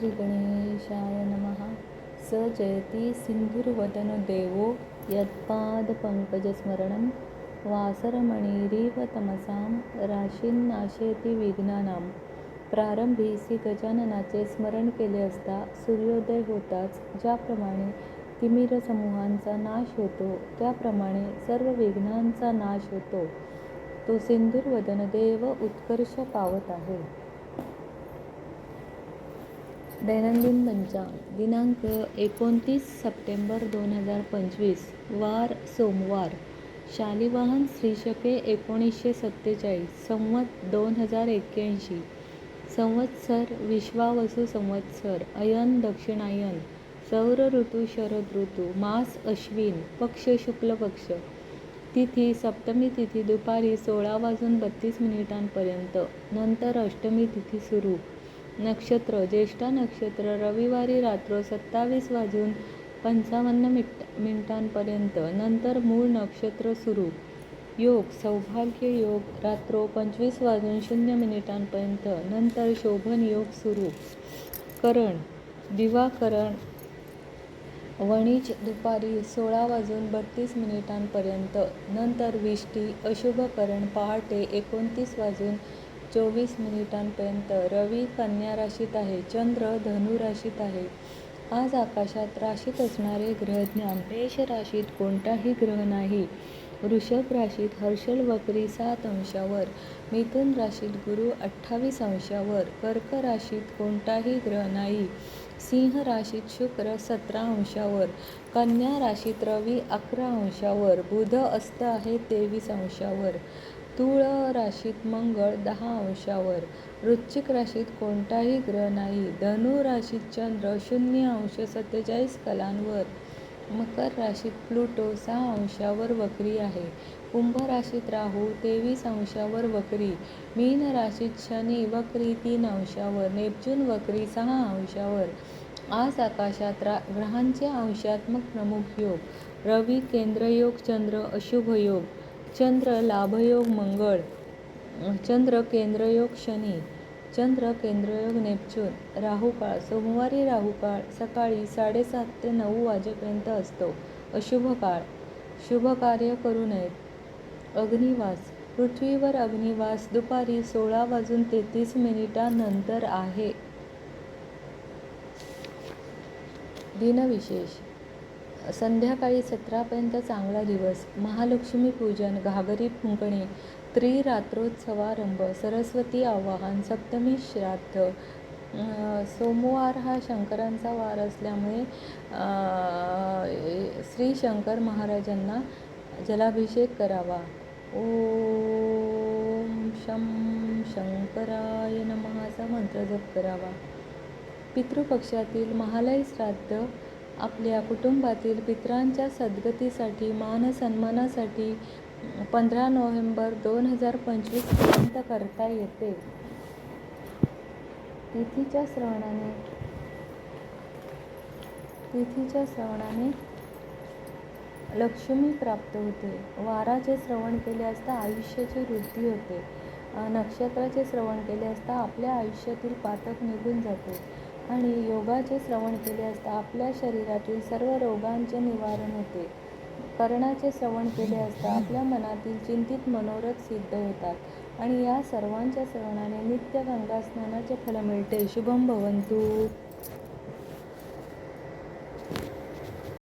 श्री गणेशाय नमः। स जयति सिन्धुर्वदनो देवो यत्पादपङ्कजस्मरणं वासरमणिरिव तमसां राशीन्नाशयति विघ्नानां। प्रारंभीसी गजाननाचे स्मरण केले असता सूर्योदय होताच ज्याप्रमाणे तिमिर समूहांचा नाश होतो त्याप्रमाणे सर्व विघ्नांचा नाश होतो, तो सिंधुर्वदन देव उत्कर्ष पावत आहे. दैनंदिन पंचांग दिनांक 29 सप्टेंबर 2025 वार सोमवार. शालिवाहन श्रीशके 1947 संवत 2081 संवत्सर विश्वावसु संवत्सर अयन दक्षिणायन सौर ऋतू शरद ऋतू मास अश्विन पक्ष शुक्ल पक्ष तिथी सप्तमी तिथी दुपारी 16:32 पर्यंत नंतर अष्टमी तिथी सुरू. नक्षत्र ज्येष्ठा नक्षत्र रविवारी रात्र 27:55 पर्यंत नंतर मूळ नक्षत्र सुरू. योग सौभाग्य योग रात्र 25:00 पर्यंत नंतर शोभन योग सुरू. करण दिवाकरण वणिज दुपारी 16:32 पर्यंत नंतर विष्टी. अशुभ करण पहाटे 29:24 पर्यंत. रवी कन्या राशीत आहे, चंद्र धनु राशीत आहे. आज आकाशात राशीत असणारे ग्रहज्ञान. मेष राशीत कोणताही ग्रह नाही. वृषभ राशीत हर्षल वक्री 7 अंशावर. मिथुन राशीत गुरु 28 अंशावर. कर्क राशीत कोणताही ग्रह नाही. सिंह राशीत शुक्र 17 अंशावर. कन्या राशीत रवी 11 अंशावर. बुध अस्त आहे 23 अंशावर. तुळ राशीत मंगळ 10 अंशावर. वृश्चिक राशीत कोणताही ग्रह नाही. धनु राशीत चंद्र 0 अंश 47 कलांवर. मकर राशीत प्लुटो 6 अंशावर वक्री आहे. कुंभ राशीत राहू 23 अंशावर वक्री. मीन राशीत शनी वक्री 3 अंशावर. नेपच्यून वक्री 6 अंशावर. आज आकाशात ग्रहांचे अंशात्मक प्रमुख योग. रवी केंद्रयोग चंद्र अशुभ योग. चंद्र लाभयोग मंगळ. चंद्र केंद्रयोग शनी. चंद्र केंद्रयोग नेपच्यून. राहुकाळ सोमवारी राहुकाळ सकाळी 7:30 ते 9 वाजेपर्यंत असतो. अशुभ काळ. शुभ कार्य करू नयेत. अग्निवास पृथ्वीवर अग्निवास दुपारी 16:33 नंतर आहे. दिनविशेष संध्याकाळी 17 पर्यंत चांगला दिवस. महालक्ष्मी पूजन, घागरी फुंकणे, त्रिरात्रोत्सवारंभ, सरस्वती आवाहन, सप्तमी श्राद्ध. सोमवार हा शंकरांचा वार असल्यामुळे श्री शंकर महाराजांना जलाभिषेक करावा. ओम शं शंकराय नमः असा मंत्र जप करावा. पितृपक्षातील महालय श्राद्ध आपल्या कुटुंबातील पितरांच्या सद्गतीसाठी मानसन्मानासाठी 15 नोव्हेंबर 2025 पर्यंत करता येते. तिथीच्या श्रवणाने लक्ष्मी प्राप्त होते. वाराचे श्रवण केले असता आयुष्याची वृद्धी होते. नक्षत्राचे श्रवण केले असता आपल्या आयुष्यातील पातक निघून जाते आणि योगाचे श्रवण केले असता आपल्या शरीरातील सर्व रोगांचे निवारण होते. कर्णाचे श्रवण केले असता आपल्या मनातील चिंतित मनोरथ सिद्ध होतात आणि या सर्वांच्या श्रवणाने नित्य गंगा स्नानाचे फल मिळते. शुभम भवंतु.